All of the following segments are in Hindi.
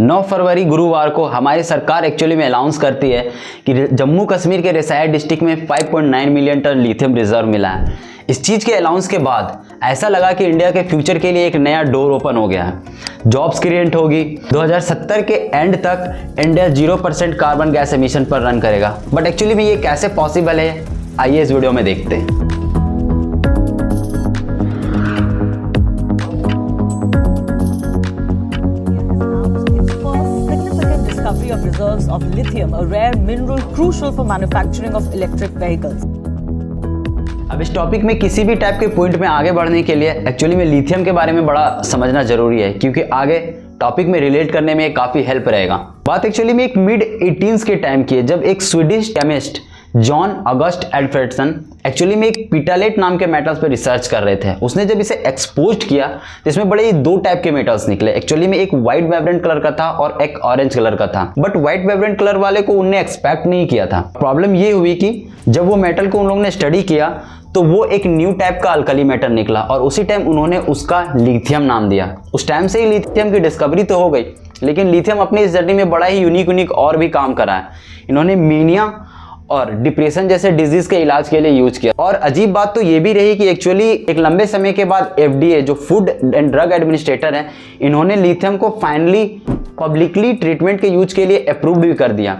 9 फरवरी गुरुवार को हमारी सरकार एक्चुअली में अनाउंस करती है कि जम्मू कश्मीर के रिसाई डिस्ट्रिक्ट में 5.9 मिलियन टन लिथियम रिजर्व मिला है। इस चीज़ के अनाउंस के बाद ऐसा लगा कि इंडिया के फ्यूचर के लिए एक नया डोर ओपन हो गया है। जॉब्स क्रिएट होगी। 2070 के एंड तक इंडिया 0% कार्बन गैस एमिशन पर रन करेगा। बट एक्चुअली में ये कैसे पॉसिबल है, आइए इस वीडियो में देखते हैं। Of reserves of lithium, a rare mineral crucial for manufacturing of electric vehicles. अब इस टॉपिक में किसी भी टाइप के पॉइंट में आगे बढ़ने के लिए एक्चुअली में लिथियम के बारे में बड़ा समझना जरूरी है, क्योंकि आगे टॉपिक में रिलेट करने में काफ़ी हेल्प रहेगा। बात एक्चुअली में एक मिड 18s के टाइम की है, जब एक Swedish chemist Johan August Alfredson actually में एक पिटालेट नाम के मेटल्स पर रिसर्च कर रहे थे। उसने जब इसे एक्सपोज किया तो इसमें बड़े ही 2 टाइप के मेटल्स निकले। एक्चुअली में एक वाइट वाइब्रेंट कलर का था और एक ऑरेंज कलर का था। बट वाइट वाइब्रेंट कलर वाले को उनने एक्सपेक्ट नहीं किया था। प्रॉब्लम ये हुई कि जब वो मेटल को उन लोगों ने स्टडी किया तो वो एक न्यू टाइप का अल्कली मेटल निकला और उसी टाइम उन्होंने उसका लिथियम नाम दिया। उस टाइम से ही लिथियम की डिस्कवरी तो हो गई, लेकिन लिथियम अपनी इस जर्नी में बड़ा ही यूनिक और भी काम करा है। इन्होंने मीनिया और डिप्रेशन जैसे डिजीज के इलाज के लिए यूज किया। और अजीब बात तो ये भी रही कि एक्चुअली एक लंबे समय के बाद FDA जो फूड एंड ड्रग एडमिनिस्ट्रेटर है, इन्होंने लिथियम को फाइनली पब्लिकली ट्रीटमेंट के यूज के लिए अप्रूव भी कर दिया।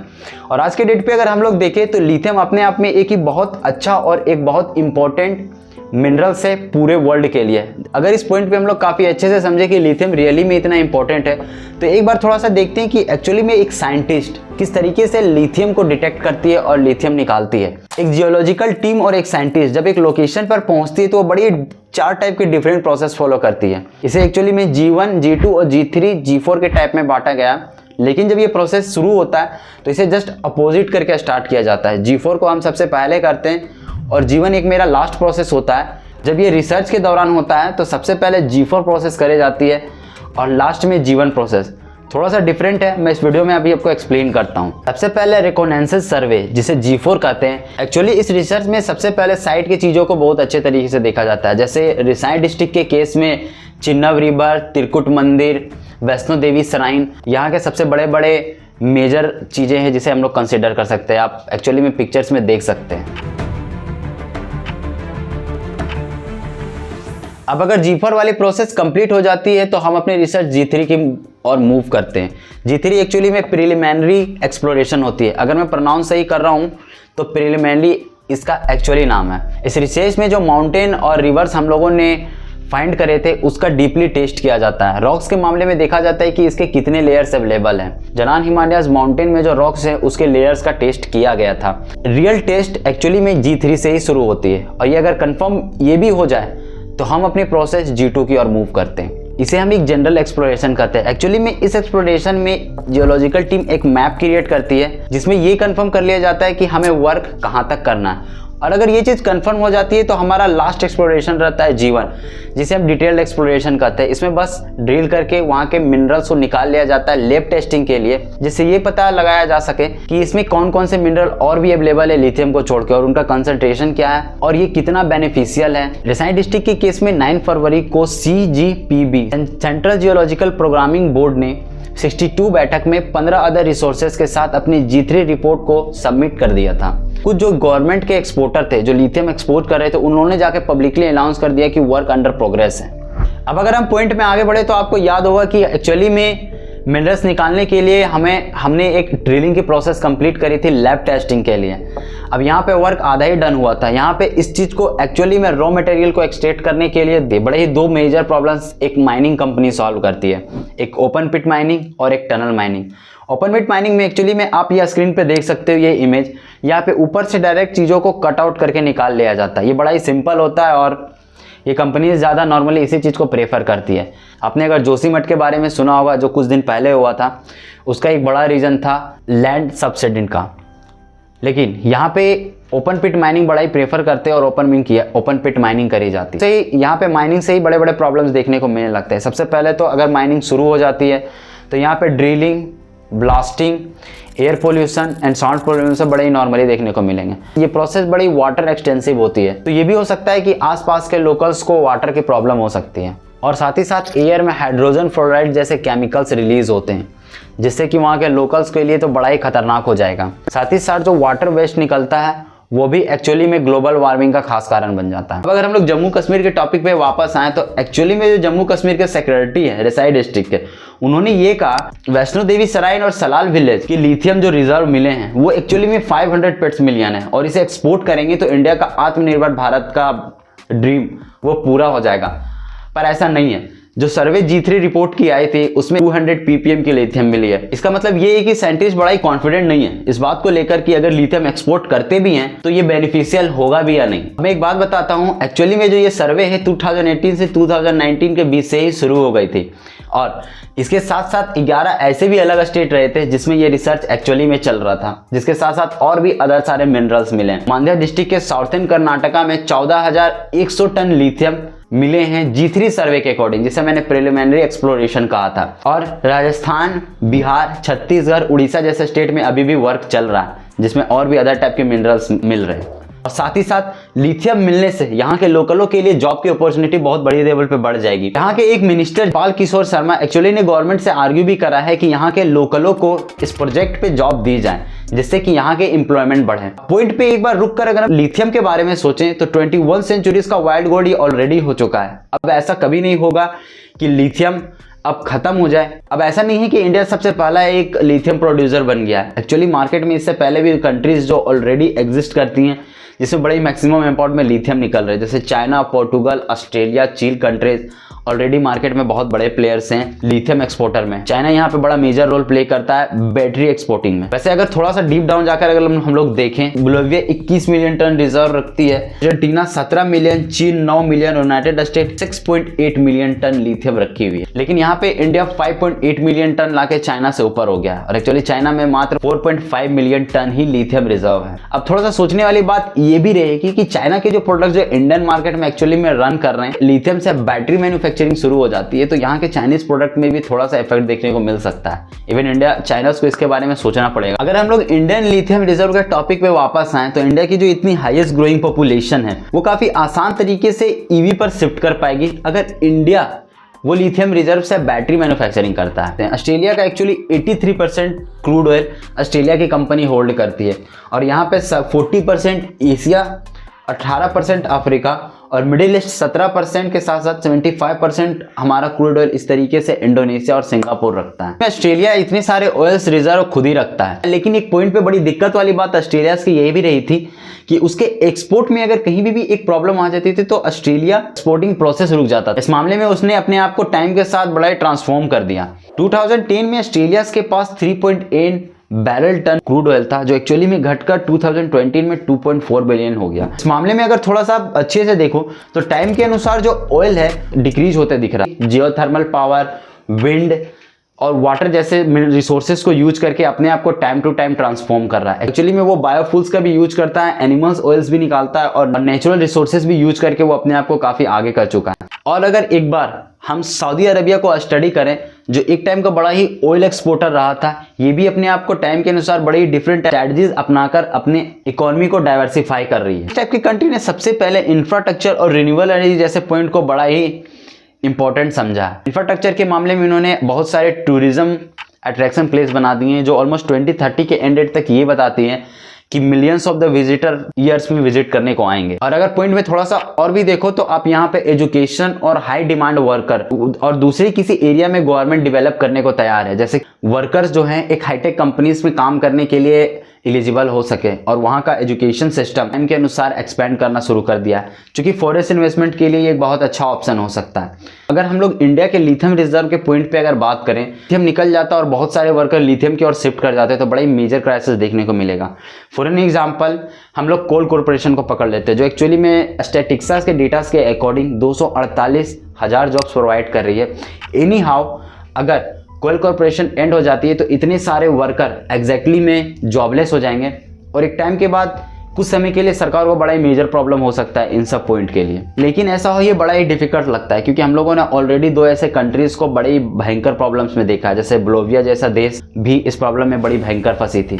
और आज के डेट पे अगर हम लोग देखें तो लिथियम अपने आप में एक ही बहुत अच्छा और एक बहुत इंपॉर्टेंट मिनरल्स है पूरे वर्ल्ड के लिए। अगर इस पॉइंट पे हम लोग काफ़ी अच्छे से समझे कि लिथियम रियली में इतना इंपॉर्टेंट है, तो एक बार थोड़ा सा देखते हैं कि एक्चुअली में एक साइंटिस्ट किस तरीके से लिथियम को डिटेक्ट करती है और लिथियम निकालती है। एक जियोलॉजिकल टीम और एक साइंटिस्ट जब एक लोकेशन पर पहुंचती है तो वो बड़ी 4 टाइप के डिफरेंट प्रोसेस फॉलो करती है। इसे एक्चुअली में G1, G2 और G3, G4 के टाइप में बांटा गया। लेकिन जब ये प्रोसेस शुरू होता है तो इसे जस्ट अपोजिट करके स्टार्ट किया जाता है। G4 को हम सबसे पहले करते हैं और G1 एक मेरा लास्ट प्रोसेस होता है। जब ये रिसर्च के दौरान होता है तो सबसे पहले G4 प्रोसेस करी जाती है और लास्ट में G1 प्रोसेस। थोड़ा सा डिफरेंट है, मैं इस वीडियो में अभी आपको एक्सप्लेन करता हूँ। सबसे पहले रिकॉनेसेंस सर्वे जिसे G4 कहते हैं। एक्चुअली इस रिसर्च में सबसे पहले साइट की चीज़ों को बहुत अच्छे तरीके से देखा जाता है। जैसे रिसाई डिस्ट्रिक्ट के केस में चिन्नव रिवर, तिरकुट मंदिर, वैष्णो देवी श्राइन, यहाँ के सबसे बड़े बड़े मेजर चीज़ें हैं जिसे हम लोग कंसिडर कर सकते हैं। आप एक्चुअली में पिक्चर्स में देख सकते हैं। अब अगर G4 वाली प्रोसेस कंप्लीट हो जाती है तो हम अपनी रिसर्च G3 की और मूव करते हैं। G3 एक्चुअली में प्रिलिमिनरी एक्सप्लोरेशन होती है। अगर मैं प्रोनाउंस सही कर रहा हूँ तो प्रिलिमिनरी इसका एक्चुअली नाम है। इस रिसर्च में जो माउंटेन और रिवर्स हम लोगों ने फाइंड करे थे उसका डीपली टेस्ट किया जाता है। रॉक्स के मामले में देखा जाता है कि इसके कितने लेयर्स अवेलेबल हैं। जलान हिमालयाज माउंटेन में जो रॉक्स हैं उसके लेयर्स का टेस्ट किया गया था। रियल टेस्ट एक्चुअली में G3 से ही शुरू होती है और ये अगर कंफर्म ये भी हो जाए तो हम अपनी प्रोसेस G2 की ओर मूव करते हैं। इसे हम एक जनरल एक्सप्लोरेशन करते हैं। एक्चुअली में इस एक्सप्लोरेशन में जियोलॉजिकल टीम एक मैप क्रिएट करती है जिसमें ये कंफर्म कर लिया जाता है कि हमें वर्क कहाँ तक करना है। और अगर ये चीज़ कंफर्म हो जाती है तो हमारा लास्ट एक्सप्लोरेशन रहता है G1 जिसे हम डिटेल्ड एक्सप्लोरेशन कहते हैं। इसमें बस ड्रिल करके वहाँ के मिनरल्स को निकाल लिया जाता है लैब टेस्टिंग के लिए, जिससे ये पता लगाया जा सके कि इसमें कौन कौन से मिनरल और भी अवेलेबल है लिथियम को छोड़ के और उनका कंसंट्रेशन क्या है और ये कितना बेनिफिशियल है। रिसाई डिस्ट्रिक्ट के केस में 9 फरवरी को CGPB central geological programming board ने 62 बैठक में 15 अदर रिसोर्सेज के साथ अपनी G3 रिपोर्ट को सबमिट कर दिया था। कुछ जो गवर्नमेंट के एक्सपोर्टर थे जो लिथियम एक्सपोर्ट कर रहे थे उन्होंने जाके पब्लिकली अनाउंस कर दिया कि वर्क अंडर प्रोग्रेस है। अब अगर हम पॉइंट में आगे बढ़े तो आपको याद होगा कि एक्चुअली में मिनरल्स निकालने के लिए हमने एक ड्रिलिंग की प्रोसेस कंप्लीट करी थी लैब टेस्टिंग के लिए। अब यहाँ पे वर्क आधा ही डन हुआ था। यहाँ पे इस चीज़ को एक्चुअली में रॉ मटेरियल को एक्सट्रैक्ट करने के लिए बड़े ही 2 मेजर प्रॉब्लम्स एक माइनिंग कंपनी सॉल्व करती है, एक ओपन पिट माइनिंग और एक टनल माइनिंग। ओपन पिट माइनिंग में एक्चुअली में आप यह स्क्रीन पे देख सकते हो ये इमेज, यहाँ पे ऊपर से डायरेक्ट चीज़ों को कट आउट करके निकाल लिया जाता है। ये बड़ा ही सिंपल होता है और ये कंपनी ज़्यादा नॉर्मली इसी चीज़ को प्रेफर करती है। आपने अगर जोशीमठ के बारे में सुना होगा जो कुछ दिन पहले हुआ था, उसका एक बड़ा रीज़न था लैंड सब्सिडी का। लेकिन यहाँ पे ओपन पिट माइनिंग बड़ा ही प्रेफर करते हैं और ओपन पिट माइनिंग करी जाती है। यहाँ पे माइनिंग से ही बड़े बड़े प्रॉब्लम्स देखने को मिलने लगते हैं। सबसे पहले तो अगर माइनिंग शुरू हो जाती है तो यहाँ पे drilling, blasting, air pollution and sound pollution बड़े ही नॉर्मली देखने को मिलेंगे। ये प्रोसेस बड़ी वाटर एक्सटेंसिव होती है, तो ये भी हो सकता है कि आसपास के लोकल्स को वाटर की प्रॉब्लम हो सकती है। और साथ ही साथ एयर में हाइड्रोजन फ्लोराइड जैसे केमिकल्स रिलीज होते हैं। जिससे कि वहाँ के लोकल्स के लिए तो बड़ा ही खतरनाक हो जाएगा। साथ ही साथ जो वाटर वेस्ट निकलता है वो भी एक्चुअली में ग्लोबल वार्मिंग का खास कारण बन जाता है। अब अगर हम लोग जम्मू कश्मीर के टॉपिक पे वापस आए तो एक्चुअली में जो जम्मू कश्मीर के सेक्रेटरी है रिसाई डिस्ट्रिक्ट के, उन्होंने ये कहा वैष्णो देवी सराइन और सलाल विलेज की लिथियम जो रिजर्व मिले हैं वो एक्चुअली में 500 पेट्स मिलियन है और इसे एक्सपोर्ट करेंगे तो इंडिया का आत्मनिर्भर भारत का ड्रीम वो पूरा हो जाएगा। पर ऐसा नहीं है। जो सर्वे G3 रिपोर्ट की आई थी उसमें 200 ppm की लिथियम मिली है। इसका मतलब ये है कि साइंटिस्ट बड़ा ही कॉन्फिडेंट नहीं है इस बात को लेकर कि अगर लिथियम एक्सपोर्ट करते भी हैं तो ये बेनिफिशियल होगा भी या नहीं। मैं एक बात बताता हूँ, एक्चुअली में जो ये सर्वे है 2018 से 2019 के बीच से ही शुरू हो गई थी और इसके साथ साथ 11 ऐसे भी अलग स्टेट रहे थे जिसमें ये रिसर्च एक्चुअली में चल रहा था, जिसके साथ साथ और भी अदर सारे मिनरल्स मिले। मांड्या डिस्ट्रिक्ट के साउथर्न कर्नाटका में 14,100 टन लिथियम मिले हैं G3 सर्वे के अकॉर्डिंग, जिसे मैंने प्रिलिमिनरी एक्सप्लोरेशन कहा था। और राजस्थान, बिहार, छत्तीसगढ़, उड़ीसा जैसे स्टेट में अभी भी वर्क चल रहा है जिसमें और भी अदर टाइप के मिनरल्स मिल रहे हैं। और साथ ही साथ लिथियम मिलने से यहाँ के लोकलों के लिए जॉब की अपॉर्चुनिटी बहुत बड़ी लेवल पे बढ़ जाएगी। यहाँ के एक मिनिस्टर पाल किशोर शर्मा एक्चुअली ने गवर्नमेंट से आर्ग्यू भी करा है कि यहाँ के लोकलों को इस प्रोजेक्ट पे जॉब दी जाए जिससे कि यहाँ के एम्प्लॉयमेंट बढ़े। पॉइंट पे एक बार रुक कर अगर हम लिथियम के बारे में सोचें तो 21 सेंचुरीज का वाइल्ड गोल्ड ये ऑलरेडी हो चुका है। अब ऐसा कभी नहीं होगा कि लिथियम अब खत्म हो जाए। अब ऐसा नहीं है कि इंडिया सबसे पहला एक लिथियम प्रोड्यूसर बन गया है। एक्चुअली मार्केट में इससे पहले भी कंट्रीज जो ऑलरेडी एग्जिस्ट करती हैं जिसमें बड़ी मैक्सिमम अमाउंट में लिथियम निकल रहे हैं, जैसे चाइना, पोर्टुगल, ऑस्ट्रेलिया, चीन कंट्रीज ऑलरेडी मार्केट में बहुत बड़े प्लेयर्स हैं लिथियम एक्सपोर्टर में। चाइना यहाँ पे बड़ा मेजर रोल प्ले करता है बैटरी एक्सपोर्टिंग में। वैसे अगर थोड़ा सा डीप डाउन जाकर अगर हम लोग देखें, बोलिविया 21 मिलियन टन रिजर्व रखती है, अर्जेंटीना 17 मिलियन, चीन 9 million, United State 6.8 million ton lithium रखी हुई है। लेकिन यहाँ पे इंडिया 5.8 मिलियन टन लाके चाइना से ऊपर हो गया और एक्चुअली चाइना में मात्र 4.5 मिलियन टन ही लिथियम रिजर्व है। अब थोड़ा सा सोचने वाली बात ये भी रहेगी कि चाइना के जो प्रोडक्ट जो इंडियन मार्केट में एक्चुअली में रन कर रहे हैं, लिथियम से बैटरी मैन्युफैक्चरिंग शुरू हो जाती है तो यहाँ के चाइनीज प्रोडक्ट में भी थोड़ा सा इफेक्ट देखने को मिल सकता है। इवन इंडिया चाइनास को इसके बारे में सोचना पड़ेगा। अगर हम लोग इंडियन लिथियम रिजर्व के टॉपिक पे वापस आए तो इंडिया की जो इतनी हाईएस्ट ग्रोइंग पॉपुलेशन है वो काफी आसान तरीके से ईवी पर शिफ्ट कर पाएगी अगर इंडिया वो लिथियम रिजर्व से बैटरी मैन्युफैक्चरिंग करता है। ऑस्ट्रेलिया का एक्चुअली 83% क्रूड ऑयल ऑस्ट्रेलिया की कंपनी होल्ड करती है और यहाँ पे 40% एशिया, 18% अफ्रीका और मिडिल ईस्ट 17% के साथ साथ 75% हमारा क्रूड ऑयल इस तरीके से इंडोनेशिया और सिंगापुर रखता है। ऑस्ट्रेलिया इतने सारे ऑयल्स रिजर्व खुद ही रखता है, लेकिन एक पॉइंट पे बड़ी दिक्कत वाली बात ऑस्ट्रेलिया की यही भी रही थी कि उसके एक्सपोर्ट में अगर कहीं भी एक प्रॉब्लम आ जाती थी तो ऑस्ट्रेलिया एक्सपोर्टिंग प्रोसेस रुक जाता था। इस मामले में उसने अपने आप को टाइम के साथ बड़ा ही ट्रांसफॉर्म कर दिया। 2010 में ऑस्ट्रेलिया के पास 3.8 बैरल टन क्रूड ऑयल था जो एक्चुअली में घटकर 2020 में 2.4 बिलियन हो गया। इस मामले में अगर थोड़ा सा अच्छे से देखो तो टाइम के अनुसार जो ऑयल है डिक्रीज होते दिख रहा है। जियोथर्मल पावर, विंड और वाटर जैसे रिसोर्सेज को यूज करके अपने आप को टाइम टू टाइम ट्रांसफॉर्म कर रहा है। एक्चुअली में वो बायोफ्यूल्स का भी यूज करता है, एनिमल्स ऑयल्स भी निकालता है और नेचुरल रिसोर्सेज भी यूज करके वो अपने आप को काफी आगे कर चुका है। और अगर एक बार हम सऊदी अरबिया को स्टडी करें जो एक टाइम का बड़ा ही ऑयल एक्सपोर्टर रहा था, ये भी अपने आप को टाइम के अनुसार बड़ी डिफरेंट स्ट्रेटजीज अपनाकर अपने इकोनॉमी को डाइवर्सिफाई कर रही है। इस टाइप की कंट्री ने सबसे पहले इंफ्रास्ट्रक्चर और रिन्यूएबल एनर्जी जैसे पॉइंट को बड़ा ही इंपॉर्टेंट समझा। इंफ्रास्ट्रक्चर के मामले में इन्होंने बहुत सारे टूरिज्म अट्रैक्शन प्लेस बना दिए हैं जो ऑलमोस्ट 2030 के एंड डेट तक ये बताती हैं कि millions of the visitor years में विजिट करने को आएंगे। और अगर पॉइंट में थोड़ा सा और भी देखो तो आप यहाँ पे एजुकेशन और हाई डिमांड वर्कर और दूसरी किसी एरिया में गवर्नमेंट डेवलप करने को तैयार है, जैसे वर्कर्स जो हैं एक हाईटेक कंपनीज में काम करने के लिए एलिजिबल हो सके और वहाँ का एजुकेशन सिस्टम इनके अनुसार एक्सपेंड करना शुरू कर दिया है, क्योंकि फॉरेस्ट इन्वेस्टमेंट के लिए ये एक बहुत अच्छा ऑप्शन हो सकता है। अगर हम लोग इंडिया के लिथियम रिजर्व के पॉइंट पे अगर बात करें, लिथियम निकल जाता और बहुत सारे वर्कर लिथियम की ओर शिफ्ट कर जाते तो बड़ा ही मेजर क्राइसिस देखने को मिलेगा। फॉर एन एग्जाम्पल हम लोग कोल कॉर्पोरेशन को पकड़ लेते हैं जो एक्चुअली में स्टैटिस्टिक्स के डेटास के अकॉर्डिंग 248,000 जॉब्स प्रोवाइड कर रही है। एनी हाउ अगर कोल कॉर्पोरेशन एंड हो जाती है तो इतने सारे वर्कर एग्जैक्टली में जॉबलेस हो जाएंगे और एक टाइम के बाद कुछ समय के लिए सरकार को बड़ा ही मेजर प्रॉब्लम हो सकता है इन सब पॉइंट के लिए। लेकिन ऐसा हो ये बड़ा ही डिफिकल्ट लगता है क्योंकि हम लोगों ने ऑलरेडी 2 ऐसे कंट्रीज को बड़ी भयंकर प्रॉब्लम्स में देखा है, जैसे बोलिविया जैसा देश भी इस प्रॉब्लम में बड़ी भयंकर फंसी थी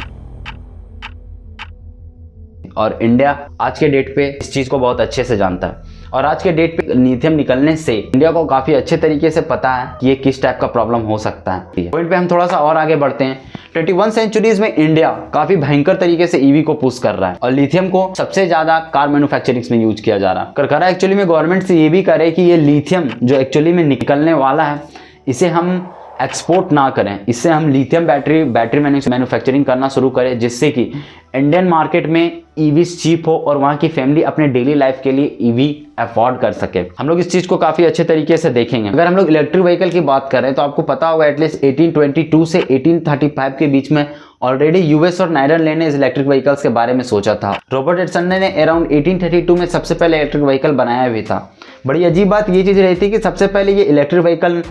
और इंडिया आज के डेट पे इस चीज़ को बहुत अच्छे से जानता है। और आज के डेट पे लिथियम निकलने से इंडिया को काफी अच्छे तरीके से पता है कि ये किस टाइप का प्रॉब्लम हो सकता है। पॉइंट पे हम थोड़ा सा और आगे बढ़ते हैं। 21 सेंचुरीज में इंडिया काफी भयंकर तरीके से ईवी को पुश कर रहा है और लिथियम को सबसे ज्यादा कार मैन्युफैक्चरिंग में यूज किया जा रहा है। एक्चुअली में गवर्नमेंट से ये भी करे कि ये लिथियम जो एक्चुअली में निकलने वाला है इसे हम एक्सपोर्ट ना करें, इससे हम लिथियम बैटरी मैन्युफैक्चरिंग करना शुरू करें, जिससे कि इंडियन मार्केट में ईवी चीप हो और वहाँ की फैमिली अपने डेली लाइफ के लिए ईवी अफोर्ड कर सके। हम लोग इस चीज़ को काफ़ी अच्छे तरीके से देखेंगे। अगर हम लोग इलेक्ट्रिक व्हीकल की बात करें तो आपको पता होगा एटलीस्ट 1822 से 1835 के बीच में ऑलरेडी यूएस और नीदरलैंड ने इस इलेक्ट्रिक व्हीकल्स के बारे में सोचा था। रॉबर्ट एडिसन ने अराउंड 1832 में सबसे पहले इलेक्ट्रिक व्हीकल बनाया भी था। बड़ी अजीब बात ये चीज़ रही थी कि सबसे पहले ये इलेक्ट्रिक व्हीकल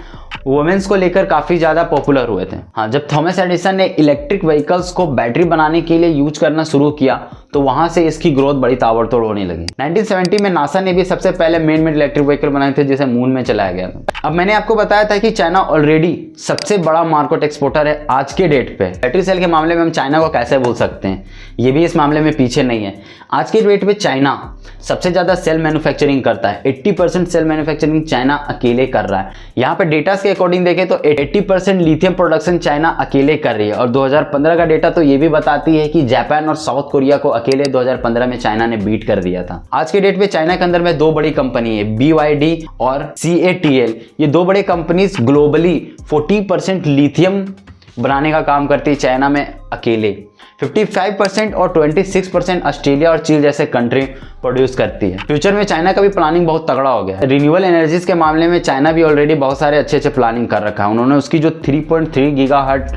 वुमेन्स को लेकर काफ़ी ज़्यादा पॉपुलर हुए थे। हाँ, जब थॉमस एडिसन ने इलेक्ट्रिक व्हीकल्स को बैटरी बनाने के लिए यूज करना शुरू किया तो वहाँ से इसकी ग्रोथ बड़ी ताबड़तोड़ होने लगी। 1970 में नासा ने भी सबसे पहले मेड इलेक्ट्रिक व्हीकल बनाए थे जिसे मून में चलाया गया था। अब मैंने आपको बताया था कि चाइना ऑलरेडी सबसे बड़ा मार्केट एक्सपोर्टर है आज के डेट पे। बैटरी सेल के मामले में हम चाइना को कैसे भूल सकते हैं, ये भी इस मामले में पीछे नहीं है। आज के डेट पे चाइना सबसे ज़्यादा सेल मैन्युफैक्चरिंग करता है। 80% सेल मैन्युफैक्चरिंग चाइना अकेले कर रहा है। यहाँ पे डेटा के अकॉर्डिंग देखें तो 80% लिथियम प्रोडक्शन चाइना अकेले कर रही है और 2015 का डेटा तो ये भी बताती है कि जापान और साउथ कोरिया को अकेले 2015 में चाइना ने बीट कर दिया था। आज के डेट पे चाइना के अंदर में दो बड़ी कंपनी है, BYD और CATL। ये दो बड़े कंपनीज ग्लोबली 40% लिथियम बनाने का काम करती है चाइना में अकेले। 55% और 26% ऑस्ट्रेलिया और चीन जैसे कंट्री प्रोड्यूस करती है। फ्यूचर में चाइना का भी प्लानिंग बहुत तगड़ा हो गया है। रिन्यूएबल एनर्जीज के मामले में चाइना भी ऑलरेडी बहुत सारे अच्छे प्लानिंग कर रखा है। उन्होंने उसकी जो 3.3 गीगाहर्ट्ज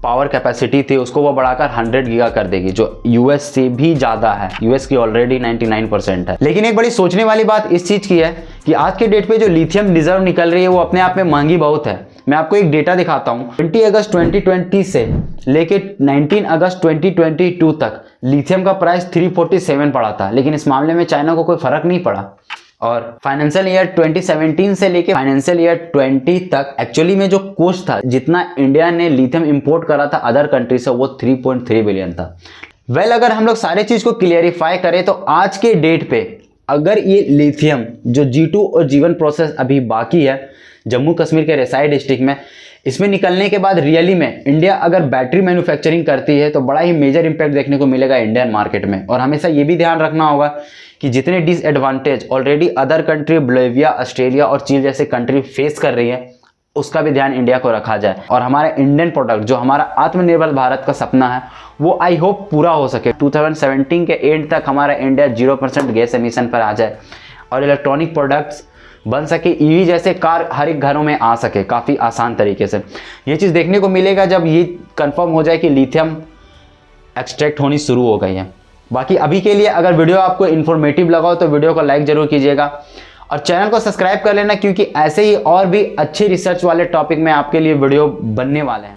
पावर कैपेसिटी थी उसको वो बढ़ाकर 100 गीगा कर देगी, जो यूएस से भी ज़्यादा है। यूएस की ऑलरेडी 99% है। लेकिन एक बड़ी सोचने वाली बात इस चीज़ की है कि आज के डेट पे जो लिथियम रिजर्व निकल रही है वो अपने आप में महंगी बहुत है। मैं आपको एक डेटा दिखाता हूँ। 20 अगस्त 2020 से लेके 19 अगस्त 2022 तक लिथियम का प्राइस 347 पड़ा था, लेकिन इस मामले में चाइना को कोई फर्क नहीं पड़ा। और फाइनेंशियल ईयर 2017 से लेके फाइनेंशियल ईयर 20 तक एक्चुअली में जो कोस्ट था, जितना इंडिया ने लिथियम इंपोर्ट करा था अदर कंट्री से, वो 3.3 बिलियन था। अगर हम लोग सारे चीज को क्लियरिफाई करें तो आज के डेट पे अगर ये लिथियम जो G2 और G1 प्रोसेस अभी बाकी है जम्मू कश्मीर के रेसाई डिस्ट्रिक्ट में, इसमें निकलने के बाद रियली में इंडिया अगर बैटरी मैन्युफैक्चरिंग करती है तो बड़ा ही मेजर इंपैक्ट देखने को मिलेगा इंडियन मार्केट में। और हमेशा ये भी ध्यान रखना होगा कि जितने disadvantage already other country Bolivia, Australia और चीन जैसे कंट्री फेस कर रही है, उसका भी ध्यान इंडिया को रखा जाए और हमारा इंडियन प्रोडक्ट जो हमारा आत्मनिर्भर भारत का सपना है वो आई होप पूरा हो सके। 2017 के एंड तक हमारा इंडिया 0% गैस एमिशन पर आ जाए और इलेक्ट्रॉनिक प्रोडक्ट्स बन सके, ईवी जैसे कार हर एक घरों में आ सके काफ़ी आसान तरीके से। ये चीज़ देखने को मिलेगा जब ये कंफर्म हो जाए कि लिथियम एक्सट्रैक्ट होनी शुरू हो गई है। बाकी अभी के लिए अगर वीडियो आपको इन्फॉर्मेटिव लगा हो तो वीडियो को लाइक जरूर कीजिएगा और चैनल को सब्सक्राइब कर लेना, क्योंकि ऐसे ही और भी अच्छे रिसर्च वाले टॉपिक में आपके लिए वीडियो बनने वाले हैं।